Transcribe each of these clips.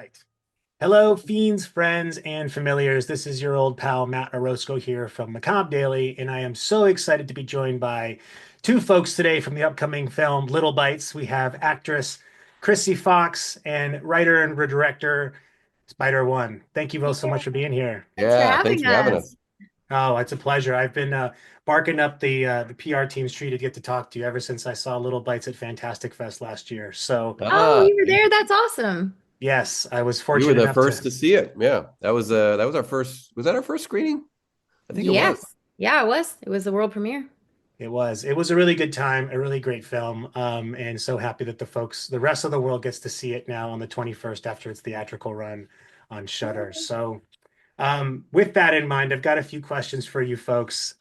Right. Hello, fiends, friends, and familiars. This is your old pal Matt Orozco here from Macabre Daily, and I am so excited to be joined by two folks today from the upcoming film Little Bites. We have actress Krsy Fox and writer and director Spider One. Thank you both so Yeah, much for being here. thanks for Yeah, thanks having for having us. us. Oh, it's a pleasure. I've been barking up the PR team's tree to get to talk to you ever since I saw Little Bites at Fantastic Fest last year. So, Oh, Ah, you were there? That's awesome. yes, I was we were fortunate the enough to. first to see it. Yeah, that was our first. Was that our first screening? I think it was. Yes. Yeah, it was. It was the world premiere. It was. It was a really good time, a really great film, and so happy that the rest of the world gets to see it now on the 21st after its theatrical run on Shudder. So, with that in mind, I've got a few questions for you folks.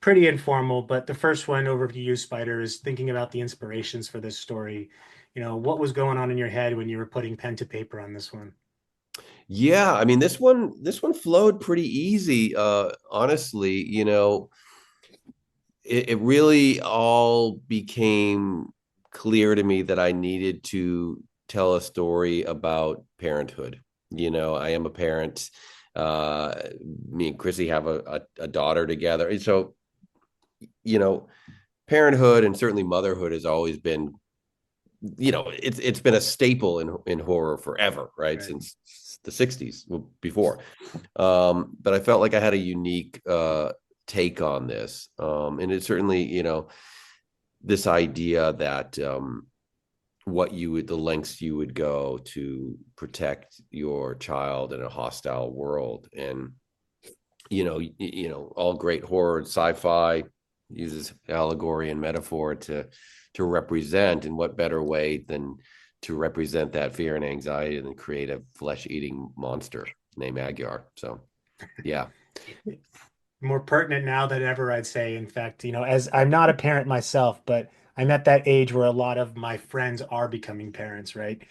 Pretty informal, but the first one over to you, Spider, is thinking about the inspirations for this story. What was going on in your head when you were putting pen to paper on this one? Yeah, I mean this one flowed pretty easy. Honestly, it really all became clear to me that I needed to tell a story about parenthood. I am a parent. Uh, Me and Chrissy have a daughter together, and so you know parenthood and certainly motherhood has always been, it's been a staple in horror forever, right? Right. Since the 60s, well, before. But I felt like I had a unique take on this. And it's certainly, this idea that the lengths you would go to protect your child in a hostile world. And all great horror sci-fi uses allegory and metaphor to represent, and what better way than to represent that fear and anxiety than create a flesh-eating monster named Agyar. So yeah. More pertinent now than ever, I'd say. In fact, as I'm not a parent myself, but I'm at that age where a lot of my friends are becoming parents, right?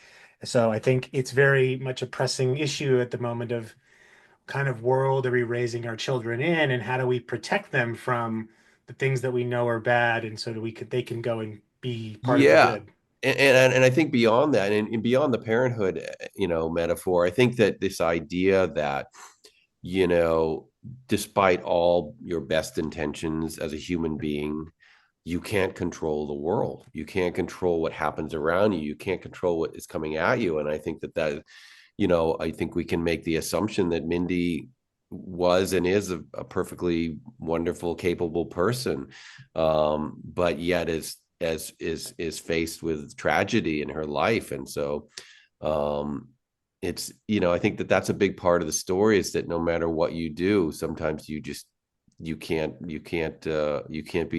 So I think it's very much a pressing issue at the moment of kind of world are we raising our children in, and how do we protect them from the things that we know are bad, and so that they can go and be part of the Yeah. good. And I think beyond that, and beyond the parenthood, metaphor, I think that this idea that, you know, despite all your best intentions as a human being, you can't control the world. You can't control what happens around you. You can't control what is coming at you. And I think I think we can make the assumption that Mindy was and is a perfectly wonderful, capable person, but yet is faced with tragedy in her life. And so um, it's, I think that that's a big part of the story, is that no matter what you do, sometimes you can't be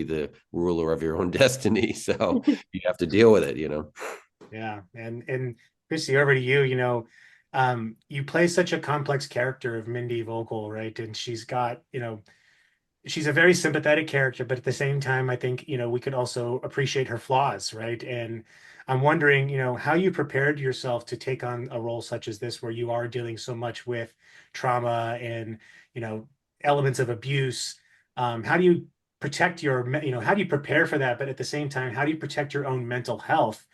the ruler of your own destiny. So you have to deal with it. Yeah, and Chrissy, over to you. You play such a complex character of Mindy Vogel, right? And she's a very sympathetic character, but at the same time, I think, we could also appreciate her flaws, right? And I'm wondering, how you prepared yourself to take on a role such as this, where you are dealing so much with trauma and, you know, elements of abuse. How do you how do you prepare for that? But at the same time, how do you protect your own mental health,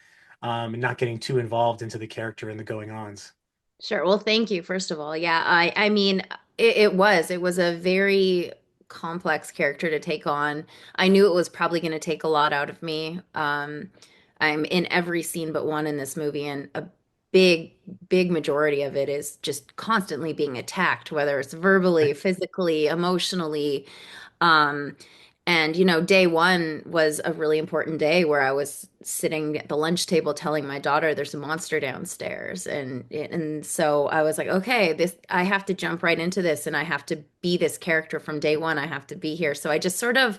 and not getting too involved into the character and the going-ons? Sure. Well, thank you, first of all. Yeah, I mean, it was a very complex character to take on. I knew it was probably going to take a lot out of me. I'm in every scene but one in this movie, and a big, big majority of it is just constantly being attacked, whether it's verbally, physically, emotionally. Um, and day one was a really important day where I was sitting at the lunch table telling my daughter there's a monster downstairs. And so I was like, okay, this I have to jump right into this, and I have to be this character from day one. I have to be here. So I just sort of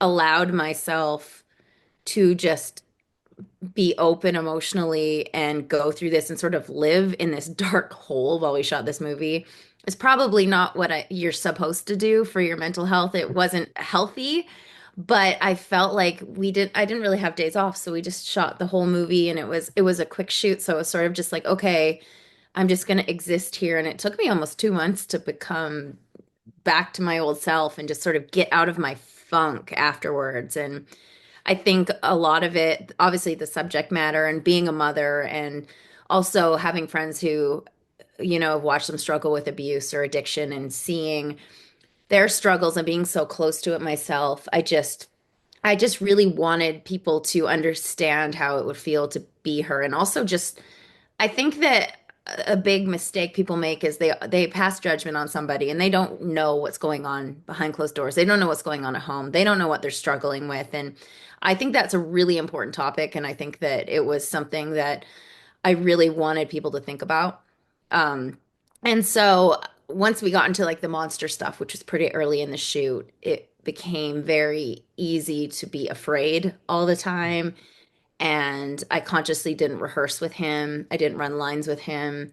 allowed myself to just be open emotionally and go through this and sort of live in this dark hole while we shot this movie. It's probably not what you're supposed to do for your mental health. It wasn't healthy, but I felt like I didn't really have days off, so we just shot the whole movie, and it was a quick shoot, so it was sort of just like, okay, I'm just going to exist here. And it took me almost 2 months to become back to my old self and just sort of get out of my funk afterwards. And I think a lot of it, obviously the subject matter and being a mother and also having friends who, have watched them struggle with abuse or addiction and seeing their struggles and being so close to it myself. I just really wanted people to understand how it would feel to be her. And also just, I think that a big mistake people make is they pass judgment on somebody and they don't know what's going on behind closed doors. They don't know what's going on at home. They don't know what they're struggling with. And I think that's a really important topic. And I think that it was something that I really wanted people to think about. Um, and so once we got into like the monster stuff, which was pretty early in the shoot, it became very easy to be afraid all the time. And I consciously didn't rehearse with him. I didn't run lines with him.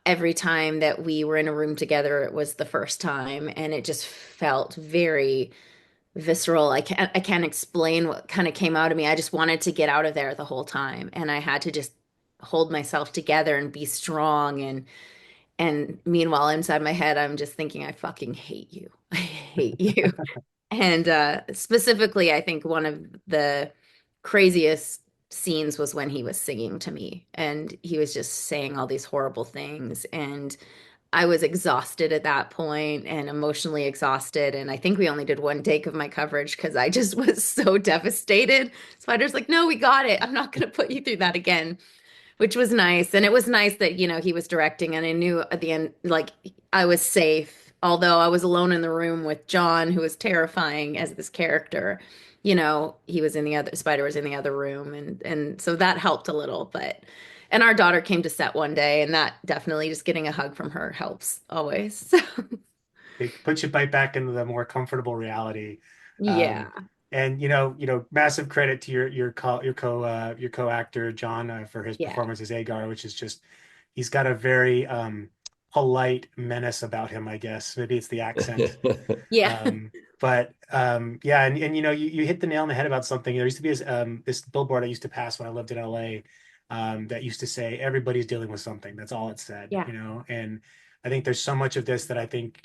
Every time that we were in a room together, it was the first time, and it just felt very visceral. I can't explain what kind of came out of me. I just wanted to get out of there the whole time, and I had to just hold myself together and be strong. And meanwhile, inside my head, I'm just thinking, I fucking hate you. I hate you. And specifically, I think one of the craziest scenes was when he was singing to me and he was just saying all these horrible things. And I was exhausted at that point and emotionally exhausted. And I think we only did one take of my coverage because I just was so devastated. Spider's like, no, we got it. I'm not going to put you through that again, which was nice. And it was nice that, he was directing and I knew at the end, like I was safe, although I was alone in the room with John, who was terrifying as this character. He was in the other, Spider was in the other room and so that helped a little, but and our daughter came to set one day and that definitely just getting a hug from her helps always. It puts you right back into the more comfortable reality. Um, Yeah. and massive credit to your co-actor John for his Yeah. performance as Agar, which is just he's got a very polite menace about him, I guess. Maybe it's the accent. Yeah. But yeah, and you hit the nail on the head about something. There used to be this billboard I used to pass when I lived in LA that used to say everybody's dealing with something. That's all it said, Yeah. and I think there's so much of this that I think,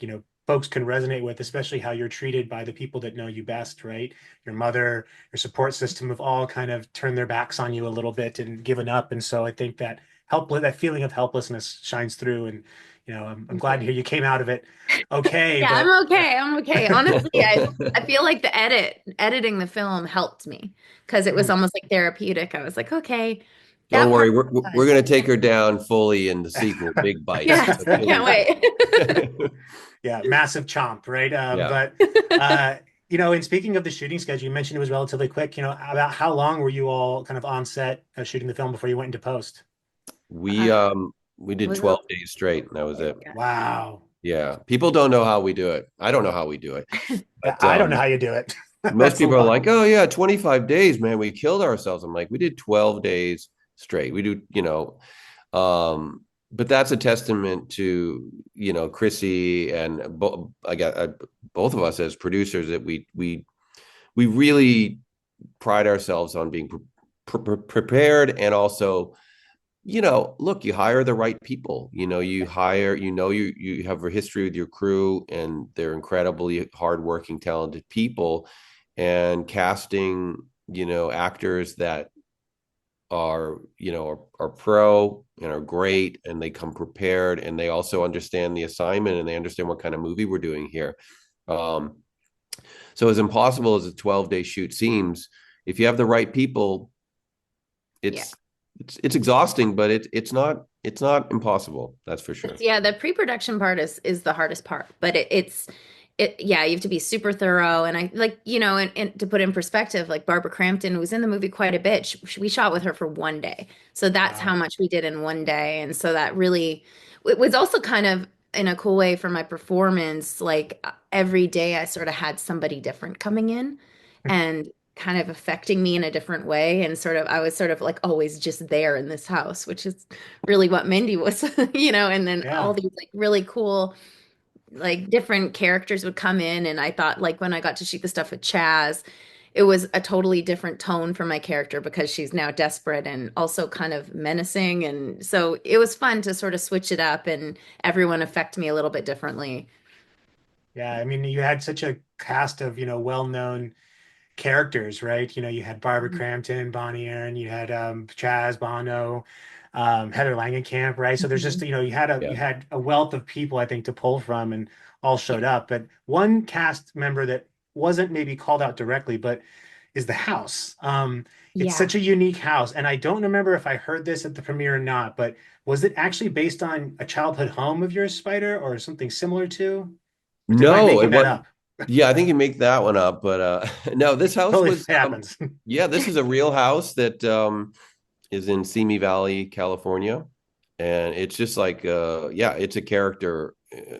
folks can resonate with, especially how you're treated by the people that know you best, right? Your mother, your support system have all kind of turned their backs on you a little bit and given up. And so I think that feeling of helplessness shines through. And, I'm Thank glad to you. hear you came out of it okay, Yeah, but I'm okay. I'm okay. Honestly, I feel like the editing the film helped me because it was mm. almost like therapeutic. I was like, okay, Don't that worry, part we're was going to done. take her down fully in the sequel, Big Bites. Yes, So I she'll can't be wait. fine. Yeah, massive chomp, right? Yeah. But and speaking of the shooting schedule, you mentioned it was relatively quick. About how long were you all kind of on set shooting the film before you went into post? We Uh, um we did was it? 12 days straight and that was it. Yeah. Wow. Yeah. People don't know how we do it. I don't know how we do it. Yeah, But I don't know how you do it. most That's a people are lot. like, "Oh yeah, 25 days, man, we killed ourselves." I'm like, "We did 12 days straight." We do, but that's a testament to, Krsy and both of us as producers that we really pride ourselves on being prepared and also look, you hire the right people. You hire, you have a history with your crew, and they're incredibly hardworking, talented people, and casting, actors that are pro and are great, and they come prepared, and they also understand the assignment, and they understand what kind of movie we're doing here. Um, so as impossible as a 12-day shoot seems, if you have the right people, Yeah. it's it's exhausting, but it's not impossible. That's for sure. Yeah, the pre-production part is the hardest part, but yeah, you have to be super thorough. And I like, and to put in perspective, like Barbara Crampton was in the movie quite a bit. We shot with her for one day. So that's how Wow. much we did in one day. And so that really, it was also kind of in a cool way for my performance. Like every day I sort of had somebody different coming in and kind of affecting me in a different way. And I was sort of like always just there in this house, which is really what Mindy was, and then all Yeah. these like really cool like different characters would come in and I thought like when I got to shoot the stuff with Chaz, it was a totally different tone for my character because she's now desperate and also kind of menacing, and so it was fun to sort of switch it up and everyone affect me a little bit differently. Yeah. I mean, you had such a cast of, well-known characters, right? You know, you had Barbara Mhm. Crampton, Bonnie Aaron, you had Chaz, Bono, Heather Langenkamp, right? So there's just, Mhm. you know, you Yeah. had a wealth of people, I think, to pull from, and all showed up. But one cast member that wasn't maybe called out directly, but is the house. It's Yeah. such a unique house, and I don't remember if I heard this at the premiere or not, but was it actually based on a childhood home of yours, Spider, or something similar to? Or am I No, making it that was. up? Yeah, I think you make that one up, but no, this house Totally was. happens. Yeah, this is a real house that is in Simi Valley, California, and it's just like yeah, it's a character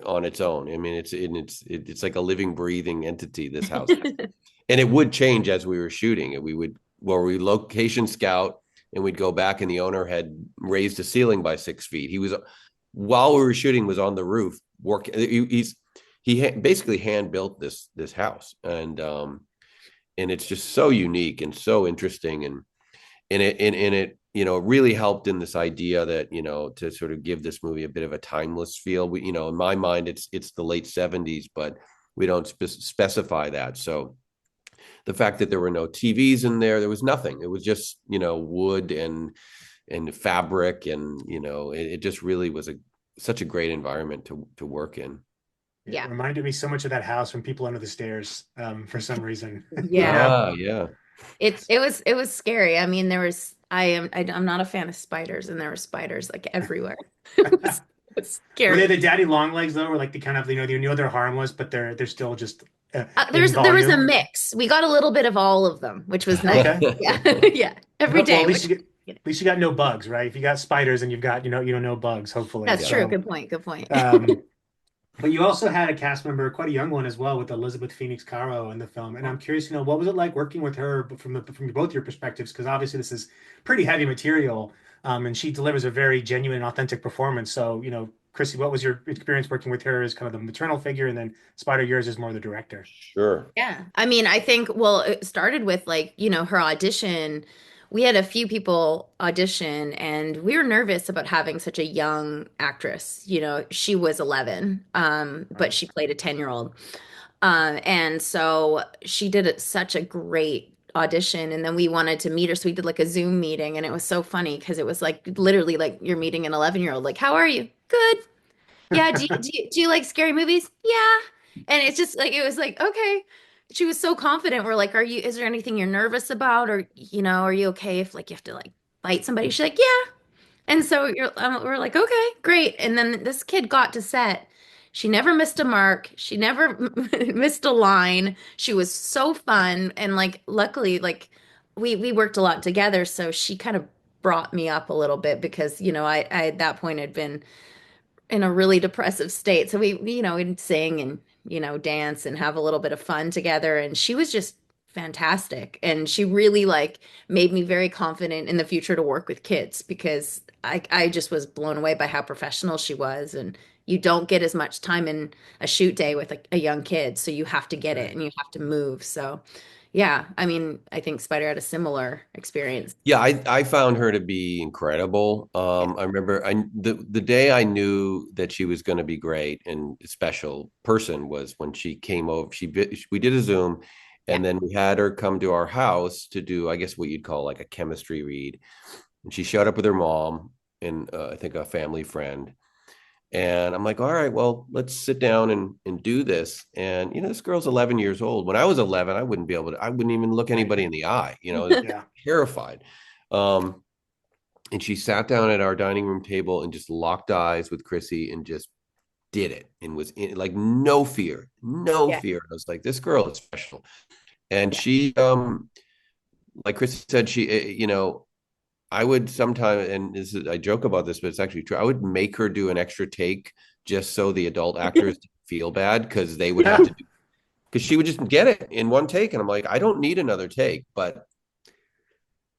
on its own. I mean, it's like a living, breathing entity. This house, and it would change as we were shooting. And we location scout, and we'd go back, and the owner had raised the ceiling by 6 feet. He was while we were shooting was on the roof working. Basically hand built this house, and it's just so unique and so interesting, and it really helped in this idea that to sort of give this movie a bit of a timeless feel. In my mind it's the late 70s, but we don't specify that. So the fact that there were no TVs in there was nothing. It was just wood and fabric, and it just really was such a great environment to work in. It Yeah. reminded me so much of that house from People Under the Stairs, for some reason. You Yeah. know? Yeah. It was scary. I mean, I'm not a fan of spiders, and there were spiders like everywhere. It was Were they scary. the daddy long legs though, or like the kind of you know they're harmless, but they're still just in There was a volume? mix. We got a little bit of all of them, which was nice. Okay. Yeah. Yeah. Every Well, day, which at least you got no bugs, right? If you got spiders and you've got no bugs, hopefully. that's Yeah. true. So, Good point. Good point. um, but you also had a cast member, quite a young one as well, with Elizabeth Phoenix Caro in the film. And I'm curious, what was it like working with her from both your perspectives? Because obviously this is pretty heavy material, and she delivers a very genuine, authentic performance. So, Krsy, what was your experience working with her as kind of the maternal figure, and then Spider, yours is more the director? Sure. Yeah. I mean, I think, well, it started with like, her audition. We had a few people audition, and we were nervous about having such a young actress. She was 11, but Wow. she played a 10-year-old. And so she did such a great audition. And then we wanted to meet her. So we did like a Zoom meeting, and it was so funny because it was like literally like you're meeting an 11-year-old. Like, how are you? Good. Yeah, do you like scary movies? Yeah. And it's just like it was like, okay. She was so confident. We're like, is there anything you're nervous about? Or, are you okay if like you have to like bite somebody? She's like, yeah. And so we're like, okay, great. And then this kid got to set. She never missed a mark. She never missed a line. She was so fun. And like, luckily, like we worked a lot together. So she kind of brought me up a little bit because, I at that point had been in a really depressive state. So we'd sing and, dance and have a little bit of fun together. And she was just fantastic. And she really like made me very confident in the future to work with kids because I just was blown away by how professional she was. And you don't get as much time in a shoot day with a young kid. So you have to get it Right. and you have to move. So yeah, I mean, I think Spider had a similar experience. Yeah, I found her to be incredible. Yeah. I remember the day I knew that she was going to be great and a special person was when she came over. We did a Zoom, Yeah. and then we had her come to our house to do, I guess, what you'd call like a chemistry read. And she showed up with her mom and I think a family friend. And I'm like, all right, well, let's sit down and do this. And this girl's 11 years old. When I was 11, I wouldn't even look Right. anybody in the eye, Yeah. terrified. Um, and she sat down at our dining room table and just locked eyes with Krsy and just did it and was in like no fear, no Yeah. fear. I was like, this girl is special. And Yeah. she, like Krsy said, I would sometimes, and I joke about this, but it's actually true. I would make her do an extra take just so the adult actors didn't feel bad because they would have to do, because she would just get it in one take. And I'm like, I don't need another take, but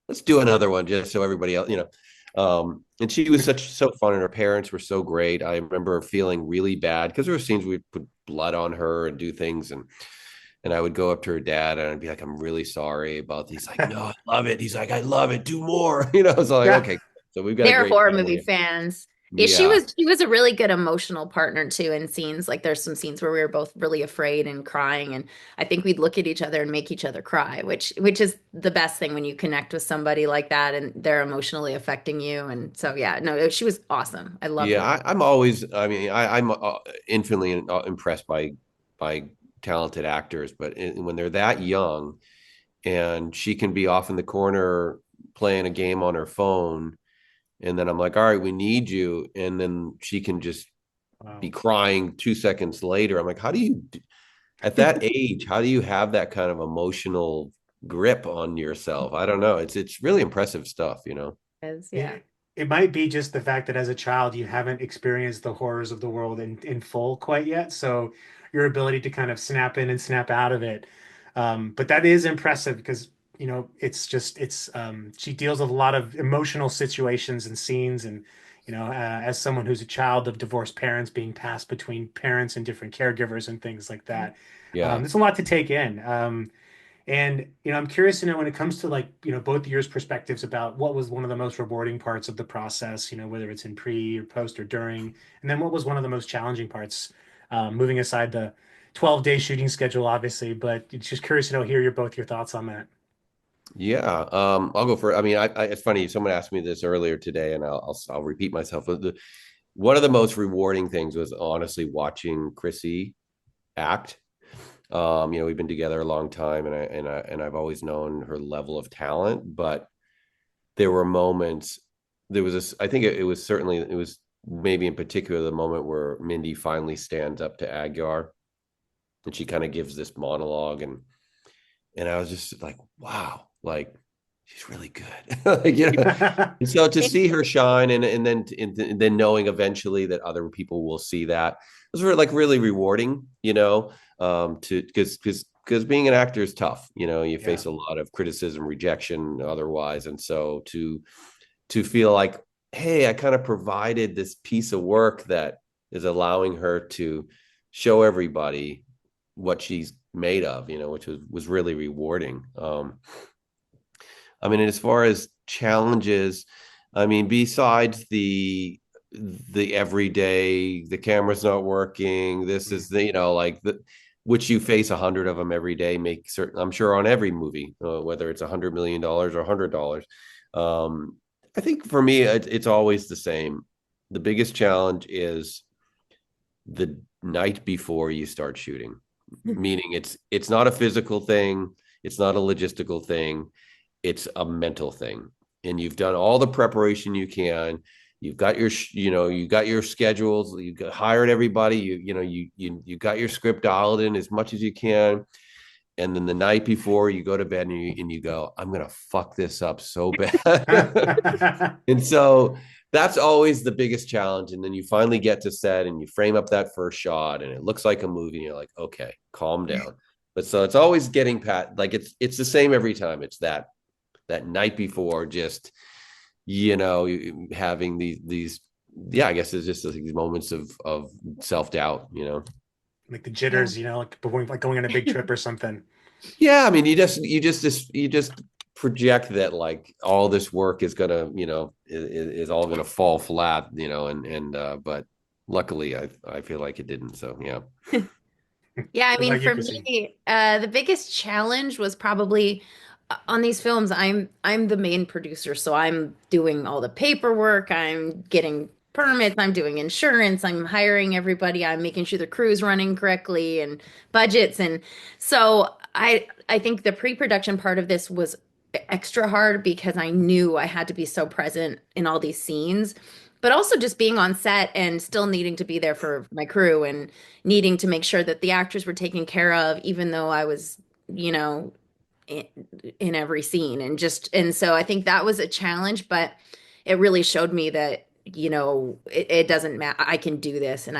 let's do another one just so everybody else. And she was so fun, and her parents were so great. I remember feeling really bad because there were scenes we'd put blood on her and do things, and I would go up to her dad and I'd be like, I'm really sorry about this. He's like, no, I love it. He's like, I love it. Do more. So like, Yeah. okay. So we've got a They're great horror movie family. fans. Yeah, Yeah. she was a really good emotional partner too in scenes. Like there's some scenes where we were both really afraid and crying, and I think we'd look at each other and make each other cry, which is the best thing when you connect with somebody like that and they're emotionally affecting you. And so yeah, no, she was awesome. I loved Yeah, working. I'm always. I mean, I'm infinitely impressed by talented actors, but when they're that young, and she can be off in the corner playing a game on her phone, and then I'm like, all right, we need you, and then she can just be Wow. crying 2 seconds later. I'm like, how do you, at that age, how do you have that kind of emotional grip on yourself? I don't know. It's really impressive stuff, you know. Yeah. It might be just the fact that as a child you haven't experienced the horrors of the world in full quite yet. So your ability to kind of snap in and snap out of it. But that is impressive because, it's just she deals with a lot of emotional situations and scenes and as someone who's a child of divorced parents being passed between parents and different caregivers and things like that. Yeah. There's a lot to take in. And I'm curious to know when it comes to like, both of yours perspectives about what was one of the most rewarding parts of the process, whether it's in pre or post or during, and then what was one of the most challenging parts, moving aside the 12-day shooting schedule, obviously, but it's just curious to know, hear your thoughts on that. Yeah, I'll go for. I mean, it's funny. Someone asked me this earlier today, and I'll repeat myself. One of the most rewarding things was honestly watching Krsy act. We've been together a long time, and I've always known her level of talent. But there were moments. There was this. I think it was certainly it was maybe in particular the moment where Mindy finally stands up to Agar, and she kind of gives this monologue, and I was just like, wow, like she's really good. Like, and so to see her shine and then knowing eventually that other people will see that was really like really rewarding, to because being an actor is tough. You Yeah. face a lot of criticism, rejection, otherwise, and so to feel like, hey, I kind of provided this piece of work that is allowing her to show everybody what she's made of, which was really rewarding. I mean, as far as challenges, I mean, besides the everyday, the camera's not working. This Mm. is like the which you face 100 of them every day. Make certain, I'm sure, on every movie, whether it's $100 million or $100. Um, I think for me, it's always the same. The biggest challenge is the night before you start shooting, meaning it's not a physical thing, it's not a logistical thing, it's a mental thing. And you've done all the preparation you can. You've got you got your schedules. You got hired everybody. You got your script dialed in as much as you can. And then the night before you go to bed and you go, I'm gonna fuck this up so bad. And so that's always the biggest challenge. And then you finally get to set and you frame up that first shot and it looks like a movie. And you're like, okay, calm down. But so it's always getting like it's the same every time. It's that night before, just having these yeah, I guess it's just these moments of self-doubt. Like the Yeah. jitters, like before, like going on a big trip or something. Yeah, I mean, you just project that like all this work is gonna, is all gonna fall flat, and but luckily I feel like it didn't. So yeah. Yeah, I What mean, about you, for Chrissy? me, the biggest challenge was probably on these films. I'm the main producer, so I'm doing all the paperwork. I'm getting permits. I'm doing insurance. I'm hiring everybody. I'm making sure the crew's running correctly and budgets. And so I think the pre-production part of this was extra hard because I knew I had to be so present in all these scenes. But also just being on set and still needing to be there for my crew and needing to make sure that the actors were taken care of, even though I was, you know, in, in every scene. And so I think that was a challenge, but it really showed me that, it doesn't matter. I can do this and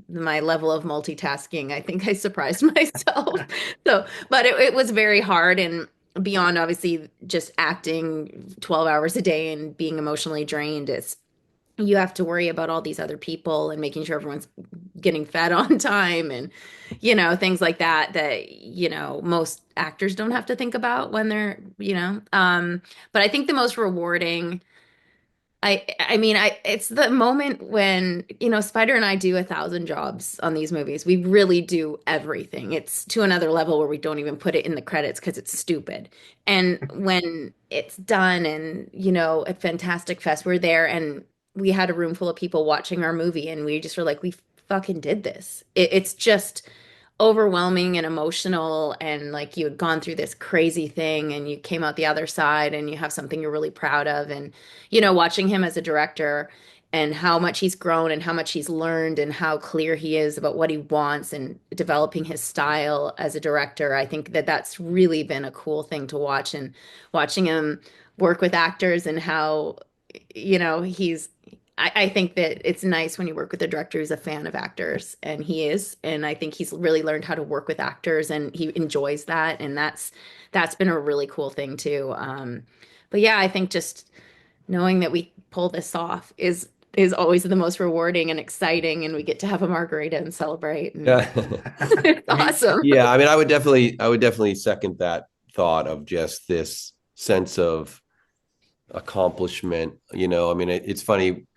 my level of multitasking, I think I surprised myself. So, but it was very hard and beyond obviously just acting 12 hours a day and being emotionally drained. You have to worry about all these other people and making sure everyone's getting fed on time and things like that most actors don't have to think about when they're but I think the most rewarding I mean, it's the moment when, Spider and I do 1,000 jobs on these movies. We really do everything. It's to another level where we don't even put it in the credits because it's stupid. And when it's done and, at Fantastic Fest, we're there and we had a room full of people watching our movie and we just were like, we fucking did this. It's just overwhelming and emotional, and like you had gone through this crazy thing and you came out the other side and you have something you're really proud of. And watching him as a director and how much he's grown and how much he's learned and how clear he is about what he wants and developing his style as a director, I think that that's really been a cool thing to watch. And watching him work with actors and how he's I think that it's nice when you work with a director who's a fan of actors, and he is. And I think he's really learned how to work with actors, and he enjoys that. And that's been a really cool thing too. But yeah, I think just knowing that we pull this off is always the most rewarding and exciting, and we get to have a margarita and celebrate, and Yeah. it's awesome. Yeah, I mean, I would definitely second that thought of just this sense of accomplishment. I mean, it's funny.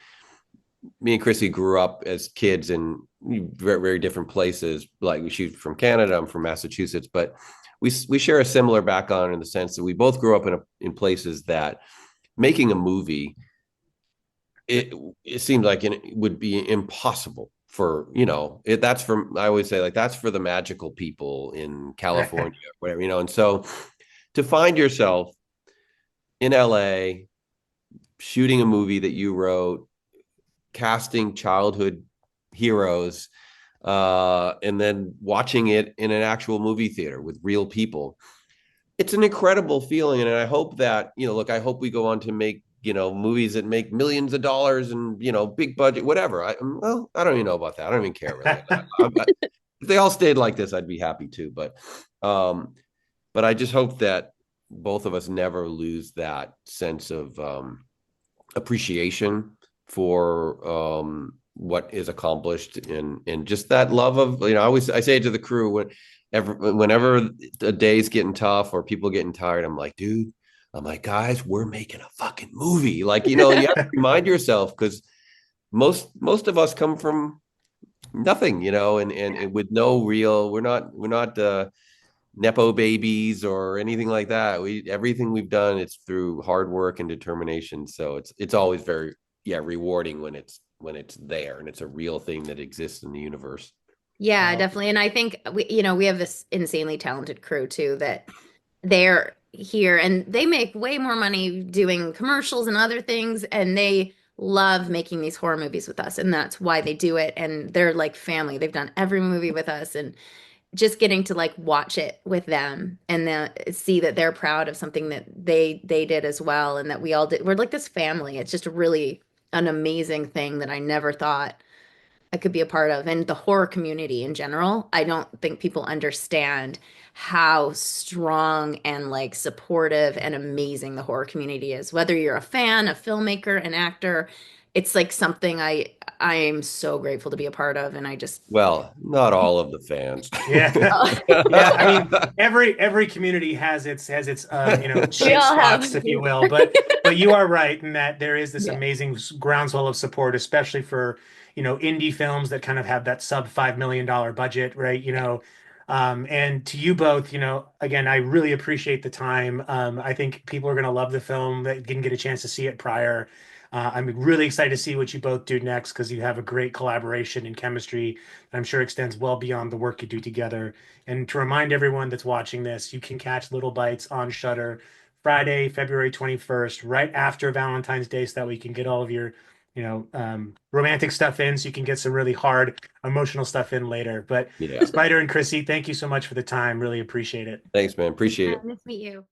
Me and Krsy grew up as kids in very, very different places. Like she's from Canada, I'm from Massachusetts, but we share a similar background in the sense that we both grew up in places that making a movie, it seemed like it would be impossible for that's for, I always say, like, that's for the magical people in California, whatever, and so to find yourself in LA shooting a movie that you wrote, casting childhood heroes, and then watching it in an actual movie theater with real people, it's an incredible feeling. And I hope that, look, I hope we go on to make, movies that make millions of dollars and, big budget, whatever. Well, I don't even know about that. I don't even care really. If they all stayed like this, I'd be happy too. But I just hope that both of us never lose that sense of appreciation for what is accomplished, and just that love of, I say it to the crew whenever the day's getting tough or people getting tired, I'm like, guys, we're making a fucking movie. Like, and you have to remind yourself, because most of us come from nothing, and with no real, we're not Nepo babies or anything like that. Everything we've done, it's through hard work and determination. So it's always very, rewarding when it's there and it's a real thing that exists in the universe. Yeah, definitely. And I think we have this insanely talented crew too, that they're here and they make way more money doing commercials and other things, and they love making these horror movies with us, and that's why they do it. And they're like family. They've done every movie with us, and just getting to like watch it with them and then see that they're proud of something that they did as well, and that we all did. We're like this family. It's just really an amazing thing that I never thought I could be a part of. And the horror community in general, I don't think people understand how strong and like supportive and amazing the horror community is. Whether you're a fan, a filmmaker, an actor, it's like something I am so grateful to be a part of. And I just Well, not all of the fans. Yeah. Yeah, I mean, every community has its we shit all have. spots, if you will. But you are right in that there is this Yeah. amazing groundswell of support, especially for indie films that kind of have that sub $5 million budget, right? And to you both, again, I really appreciate the time. I think people are going to love the film that didn't get a chance to see it prior. I'm really excited to see what you both do next, because you have a great collaboration and chemistry that I'm sure extends well beyond the work you do together. And to remind everyone that's watching this, you can catch Little Bites on Shudder Friday, February 21st, right after Valentine's Day, so that we can get all of your, romantic stuff in, so you can get some really hard emotional stuff in later. But Yeah. Spider and Krsy, thank you so much for the time. Really appreciate it. Thanks, man. Appreciate Yeah, it. nice to meet you.